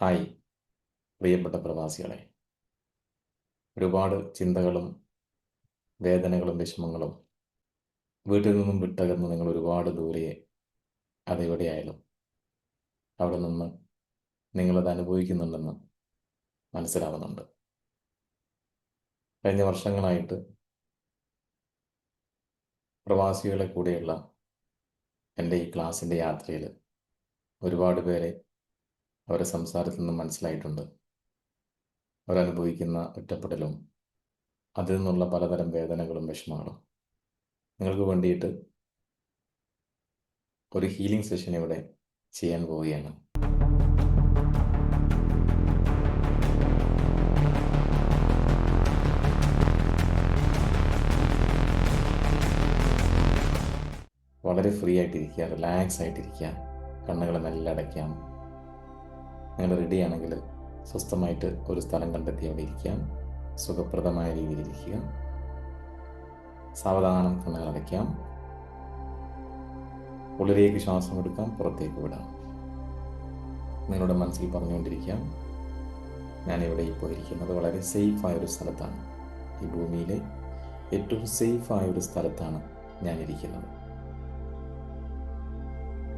Hi പ്രിയപ്പെട്ട പ്രവാസികളെ, ഒരുപാട് ചിന്തകളും വേദനകളും വിഷമങ്ങളും വീട്ടിൽ നിന്നും വിട്ടകന്ന് നിങ്ങൾ ഒരുപാട് ദൂരെ അതെവിടെയായാലും അവിടെ നിന്ന് നിങ്ങളത് അനുഭവിക്കുന്നുണ്ടെന്ന് മനസ്സിലാവുന്നുണ്ട്. കഴിഞ്ഞ വർഷങ്ങളായിട്ട് പ്രവാസികളെ കൂടെയുള്ള എൻ്റെ ഈ ക്ലാസ്സിൻ്റെ യാത്രയിൽ ഒരുപാട് പേരെ അവരുടെ സംസാരത്തിൽ നിന്നും മനസ്സിലായിട്ടുണ്ട്. അവരനുഭവിക്കുന്ന ഒറ്റപ്പെടലും അതിൽ നിന്നുള്ള പലതരം വേദനകളും വിഷമങ്ങളും നിങ്ങൾക്ക് വേണ്ടിയിട്ട് ഒരു ഹീലിംഗ് സെഷൻ ഇവിടെ ചെയ്യാൻ പോവുകയാണ്. വളരെ ഫ്രീ ആയിട്ടിരിക്കുക, റിലാക്സ് ആയിട്ടിരിക്കുക, കണ്ണുകൾ മെല്ലെ അടയ്ക്കാം. നിങ്ങൾ റെഡി ആണെങ്കിൽ സ്വസ്ഥമായിട്ട് ഒരു സ്ഥലം കണ്ടെത്തി അവിടെ ഇരിക്കാം. സുഖപ്രദമായ രീതിയിൽ ഇരിക്കുക. സാവധാനം കണ്ണുകൾ അടയ്ക്കാം. ഉള്ളിലേക്ക് ശ്വാസം എടുക്കാം, പുറത്തേക്ക് വിടാം. നിങ്ങളുടെ മനസ്സിൽ പറഞ്ഞുകൊണ്ടിരിക്കാം, ഞാനിവിടെ ഇപ്പോൾ ഇരിക്കുന്നത് വളരെ സേഫായൊരു സ്ഥലത്താണ്. ഈ ഭൂമിയിലെ ഏറ്റവും സേഫായൊരു സ്ഥലത്താണ് ഞാനിരിക്കുന്നത്.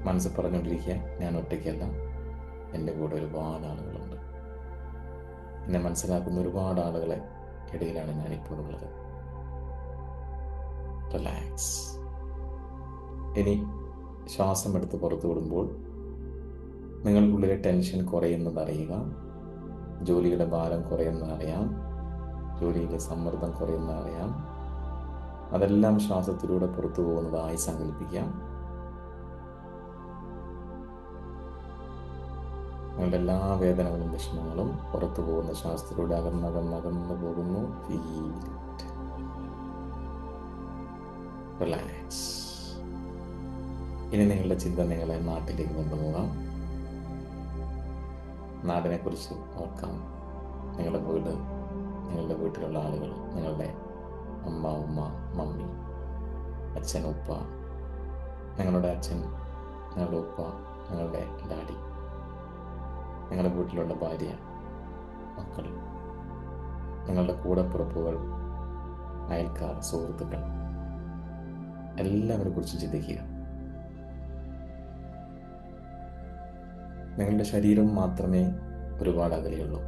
മനസ്സ് പറഞ്ഞുകൊണ്ടിരിക്കുക, ഞാൻ ഒറ്റയ്ക്കല്ല, എൻ്റെ കൂടെ ഒരുപാട് ആളുകളുണ്ട്. എന്നെ മനസ്സിലാക്കുന്ന ഒരുപാട് ആളുകളെ ഇടയിലാണ് ഞാനിപ്പോൾ ഉള്ളത്. റിലാക്സ്. ഇനി ശ്വാസം എടുത്ത് പുറത്തു വിടുമ്പോൾ നിങ്ങൾക്കുള്ളിലെ ടെൻഷൻ കുറയുന്നത് അറിയുക. ജോലിയുടെ ഭാരം കുറയുന്നത് അറിയാം. ജോലിയിലെ സമ്മർദ്ദം കുറയുന്നത് അറിയാം. അതെല്ലാം ശ്വാസത്തിലൂടെ പുറത്തു പോകുന്നതായി സങ്കല്പിക്കാം. നിങ്ങളുടെ എല്ലാ വേദനകളും വിഷമങ്ങളും പുറത്തു പോകുന്ന ശ്വാസത്തിലൂടെ അകന്നകന്നകന്നു പോകുന്നു. റിലാക്സ്. ഇനി നിങ്ങളുടെ ചിന്ത നിങ്ങളെ നാട്ടിലേക്ക് കൊണ്ടുപോകാം. നാടിനെക്കുറിച്ച് ഓർക്കാം. നിങ്ങളുടെ വീട്, നിങ്ങളുടെ വീട്ടിലുള്ള ആളുകൾ, നിങ്ങളുടെ അമ്മ, ഉമ്മ, മമ്മി, അച്ഛൻ, ഉപ്പ, നിങ്ങളുടെ അച്ഛൻ, നിങ്ങളുടെ ഉപ്പ, നിങ്ങളുടെ ഡാഡി, നിങ്ങളുടെ വീട്ടിലുള്ള ഭാര്യ, മക്കൾ, നിങ്ങളുടെ കൂടപ്പിറപ്പുകൾ, അയൽക്കാർ, സുഹൃത്തുക്കൾ, എല്ലാവരെ കുറിച്ച് ചിന്തിക്കുക. നിങ്ങളുടെ ശരീരം മാത്രമേ ഒരുപാട് അകലെയുള്ളൂ.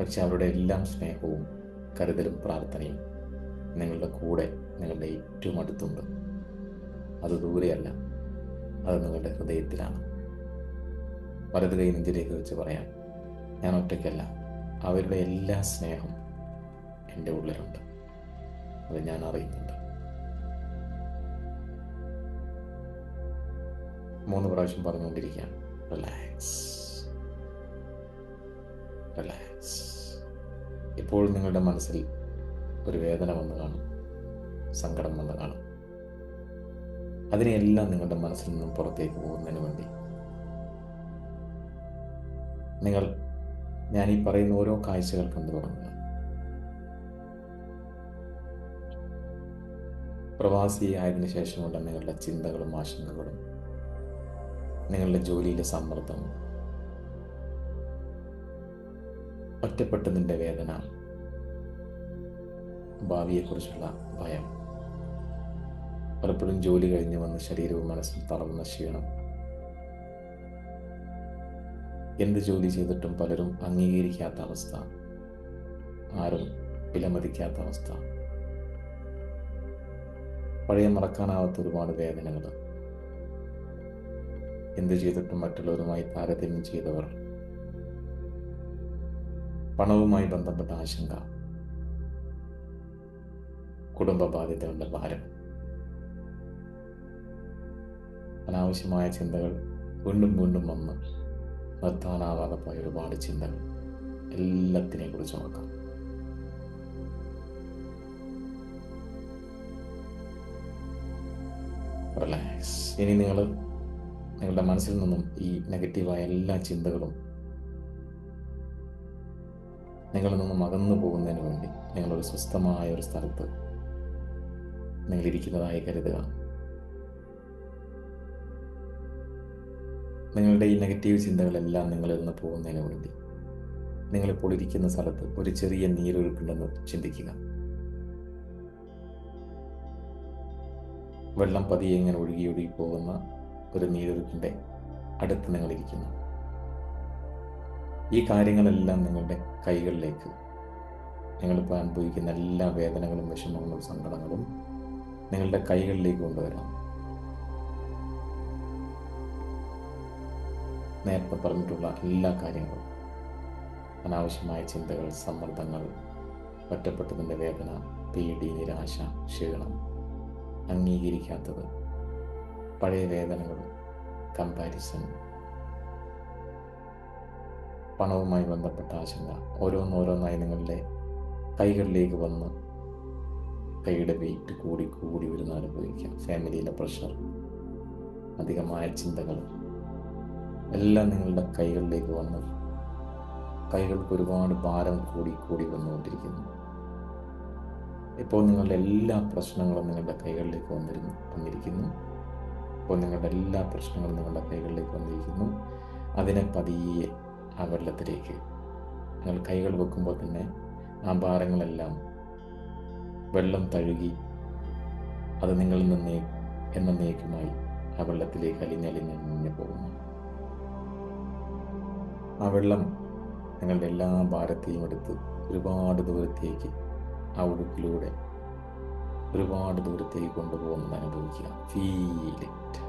പക്ഷെ അവരുടെ എല്ലാം സ്നേഹവും കരുതലും പ്രാർത്ഥനയും നിങ്ങളുടെ കൂടെ, നിങ്ങളുടെ ഏറ്റവും അടുത്തുണ്ട്. അത് ദൂരെയല്ല, അത് നിങ്ങളുടെ ഹൃദയത്തിലാണ്. വലത് കൈ നെഞ്ചിലേക്ക് വെച്ച് പറയാം, ഞാൻ ഒറ്റയ്ക്കല്ല, അവരുടെ എല്ലാ സ്നേഹം എൻ്റെ ഉള്ളിലുണ്ട്. അത് ഞാൻ അറിയുന്നുണ്ട്. 3 പ്രാവശ്യം പറഞ്ഞുകൊണ്ടിരിക്കുകയാണ്. Relax, relax. ഇപ്പോൾ നിങ്ങളുടെ മനസ്സിൽ ഒരു വേദന വന്ന് കാണും, സങ്കടം വന്ന് കാണും. അതിനെയെല്ലാം നിങ്ങളുടെ മനസ്സിൽ നിന്നും പുറത്തേക്ക് പോകുന്നതിന് വേണ്ടി നിങ്ങൾ ഞാനീ പറയുന്ന ഓരോ കാഴ്ചകൾ കണ്ടു തുടങ്ങുക. പ്രവാസിയായതിനു ശേഷമുള്ള നിങ്ങളുടെ ചിന്തകളും ആശങ്കകളും, നിങ്ങളുടെ ജോലിയിലെ സമ്മർദ്ദം, ഒറ്റപ്പെട്ടതിൻ്റെ വേദന, ഭാവിയെക്കുറിച്ചുള്ള ഭയം, പലപ്പോഴും ജോലി കഴിഞ്ഞ് വന്ന് ശരീരവും മനസ്സും തളർന്ന ക്ഷീണം, എന്ത് ജോലി ചെയ്തിട്ടും പലരും അംഗീകരിക്കാത്ത അവസ്ഥ, ആരും വിലമതിക്കാത്ത അവസ്ഥ, പഴയ മറക്കാനാവാത്ത ഒരുപാട് വേദനകൾ, എന്ത് ചെയ്തിട്ടും മറ്റുള്ളവരുമായി താരതമ്യം ചെയ്തവർ, പണവുമായി ബന്ധപ്പെട്ട ആശങ്ക, കുടുംബ ബാധ്യതകളുടെ ഭാരം, അനാവശ്യമായ ചിന്തകൾ വീണ്ടും വീണ്ടും വന്ന് നിർത്താനാവാതെ പോയ ഒരുപാട് ചിന്തകൾ, എല്ലാത്തിനെയും കുറിച്ച് നോക്കാം. റിലാക്സ്. ഇനി നിങ്ങളുടെ മനസ്സിൽ നിന്നും ഈ നെഗറ്റീവായ എല്ലാ ചിന്തകളും നിങ്ങളിൽ നിന്നും അകന്നു പോകുന്നതിന് വേണ്ടി നിങ്ങളൊരു സ്വസ്ഥമായ ഒരു സ്ഥലത്ത് നിങ്ങളിരിക്കുന്നതായി കരുതുക. നിങ്ങളുടെ ഈ നെഗറ്റീവ് ചിന്തകളെല്ലാം നിങ്ങളിൽ നിന്ന് പോകുന്നതിന് വേണ്ടി നിങ്ങളിപ്പോൾ ഇരിക്കുന്ന സ്ഥലത്ത് ഒരു ചെറിയ നീരൊഴുക്കുണ്ടെന്ന് ചിന്തിക്കുക. വെള്ളം പതിയെ ഇങ്ങനെ ഒഴുകി ഒഴുകി പോകുന്ന ഒരു നീരൊഴുക്കിൻ്റെ അടുത്ത് നിങ്ങളിരിക്കുന്നു. ഈ കാര്യങ്ങളെല്ലാം നിങ്ങളുടെ കൈകളിലേക്ക്, നിങ്ങളിപ്പോൾ അനുഭവിക്കുന്ന എല്ലാ വേദനകളും വിഷമങ്ങളും സങ്കടങ്ങളും നിങ്ങളുടെ കൈകളിലേക്ക് കൊണ്ടുവരാം. നേരത്തെ പറഞ്ഞിട്ടുള്ള എല്ലാ കാര്യങ്ങളും, അനാവശ്യമായ ചിന്തകൾ, സമ്മർദ്ദങ്ങൾ, ഒറ്റപ്പെട്ടതിൻ്റെ വേദന, പേടി, നിരാശ, ക്ഷീണം, അംഗീകരിക്കാത്തത്, പഴയ വേദനകൾ, കമ്പാരിസൺ, പണവുമായി ബന്ധപ്പെട്ട ആശങ്ക, ഓരോന്നോരോന്നായി നിങ്ങളുടെ കൈകളിലേക്ക് വന്ന് കൈയുടെ വെയിറ്റ് കൂടി കൂടി വരുന്ന അനുഭവിക്കാം. ഫാമിലിയിലെ പ്രഷർ, അധികമായ ചിന്തകൾ എല്ലാം നിങ്ങളുടെ കൈകളിലേക്ക് വന്ന് കൈകൾക്ക് ഒരുപാട് ഭാരം കൂടി കൂടി വന്നുകൊണ്ടിരിക്കുന്നു. ഇപ്പോൾ നിങ്ങളുടെ എല്ലാ പ്രശ്നങ്ങളും നിങ്ങളുടെ കൈകളിലേക്ക് വന്നിരിക്കുന്നു. ഇപ്പോൾ നിങ്ങളുടെ എല്ലാ പ്രശ്നങ്ങളും നിങ്ങളുടെ കൈകളിലേക്ക് വന്നിരിക്കുന്നു. അതിനെ പതിയെ ആ വെള്ളത്തിലേക്ക് നിങ്ങൾ കൈകൾ വെക്കുമ്പോൾ തന്നെ ആ ഭാരങ്ങളെല്ലാം വെള്ളം തഴുകി അത് നിങ്ങളിൽ നിന്ന് എന്നേക്കുമായി ആ വെള്ളത്തിലേക്ക് അലിഞ്ഞലിഞ്ഞ് പോകുന്നു. ആ വെള്ളം നിങ്ങളുടെ എല്ലാ ഭാരത്തെയും എടുത്ത് ഒരുപാട് ദൂരത്തേക്ക് ആ ഒഴുക്കിലൂടെ ഒരുപാട് ദൂരത്തേക്ക് കൊണ്ടുപോകുന്നത് അനുഭവിക്കുക. Feel it.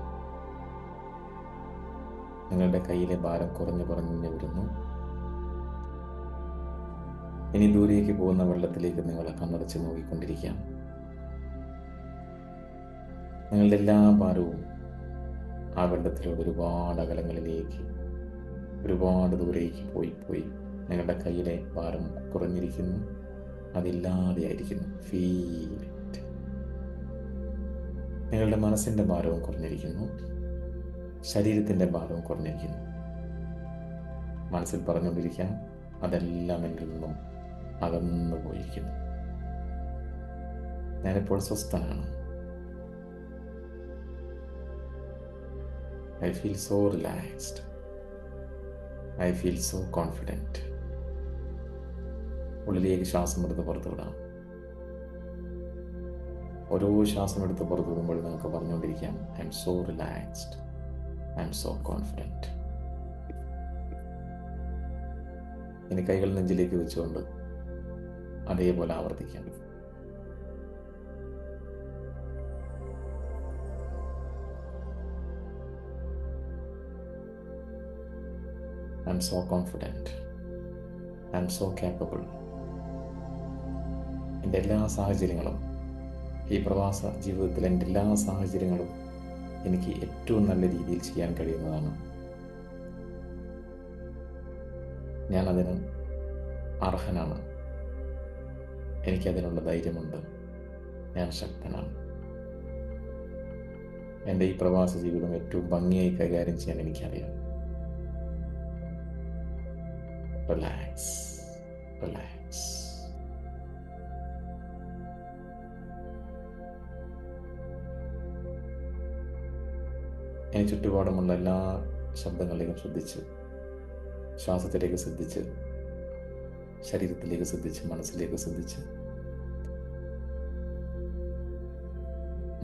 നിങ്ങളുടെ കയ്യിലെ ഭാരം കുറഞ്ഞു വരുന്നു. ഇനി ദൂരേക്ക് പോകുന്ന വെള്ളത്തിലേക്ക് നിങ്ങളെ കണ്ണടച്ച് നോക്കിക്കൊണ്ടിരിക്കാം. നിങ്ങളുടെ എല്ലാ ഭാരവും ആ വെള്ളത്തിലൂടെ ഒരുപാട് അകലങ്ങളിലേക്ക്, ഒരുപാട് ദൂരേക്ക് പോയി നിങ്ങളുടെ കയ്യിലെ ഭാരം കുറഞ്ഞിരിക്കുന്നു, അതില്ലാതെയായിരിക്കുന്നു. Feel it. നിങ്ങളുടെ മനസ്സിൻ്റെ ഭാരവും കുറഞ്ഞിരിക്കുന്നു, ശരീരത്തിൻ്റെ ഭാരവും കുറഞ്ഞിരിക്കുന്നു. മനസ്സിൽ പറഞ്ഞുകൊണ്ടിരിക്കാം, അതെല്ലാം എന്നിൽ നിന്നും അകന്നു പോയിരിക്കുന്നു. ഞാനിപ്പോൾ സ്വസ്ഥനാണ്. I feel so relaxed. I feel so confident. ഉള്ളിലേക്ക് ശ്വാസം എടുത്ത് പുറത്തു വിടാം. ഓരോ ശ്വാസം എടുത്ത് പുറത്തു വിടുമ്പോൾ നിങ്ങൾക്ക് പറഞ്ഞുകൊണ്ടിരിക്കാം, I am so relaxed, I am so confident. ഇനി കൈകൾ നെഞ്ചിലേക്ക് വെച്ചുകൊണ്ട് അതേപോലെ ആവർത്തിക്കാം. I am so confident. I am so capable. എൻ്റെ എല്ലാ സാഹചര്യങ്ങളും, ഈ പ്രവാസ ജീവിതത്തിൽ എൻ്റെ എല്ലാ സാഹചര്യങ്ങളും എനിക്ക് ഏറ്റവും നല്ല രീതിയിൽ ചെയ്യാൻ കഴിയുന്നതാണ്. ഞാനതിന് അർഹനാണ്. എനിക്കതിനുള്ള ധൈര്യമുണ്ട്. ഞാൻ ശക്തനാണ്. എൻ്റെ ഈ പ്രവാസ ജീവിതം ഏറ്റവും ഭംഗിയായി കൈകാര്യം ചെയ്യാൻ എനിക്കറിയാം. Relax, relax. ഇനി ചുറ്റുപാടുമുള്ള എല്ലാ ശബ്ദങ്ങളിലേക്കും ശ്രദ്ധിച്ച്, ശ്വാസത്തിലേക്ക് ശ്രദ്ധിച്ച്, ശരീരത്തിലേക്ക് ശ്രദ്ധിച്ച്, മനസ്സിലേക്ക് ശ്രദ്ധിച്ച്,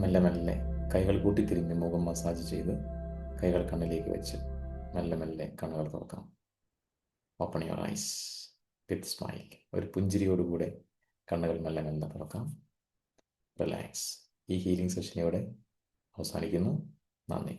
മെല്ലെ മെല്ലെ കൈകൾ കൂട്ടിത്തിരിഞ്ഞ് മുഖം മസാജ് ചെയ്ത് കൈകൾ കണ്ണിലേക്ക് വെച്ച് മെല്ലെ മെല്ലെ കണ്ണുകൾ തുറക്കാം. Open your eyes with smile. ഒരു പുഞ്ചിരിയോടുകൂടെ കണ്ണുകൾ മെല്ലെ മെല്ലെ തുറക്കാം. റിലാക്സ്. ഈ ഹീലിംഗ് സെഷൻ ഇവിടെ അവസാനിക്കുന്നു. നന്ദി.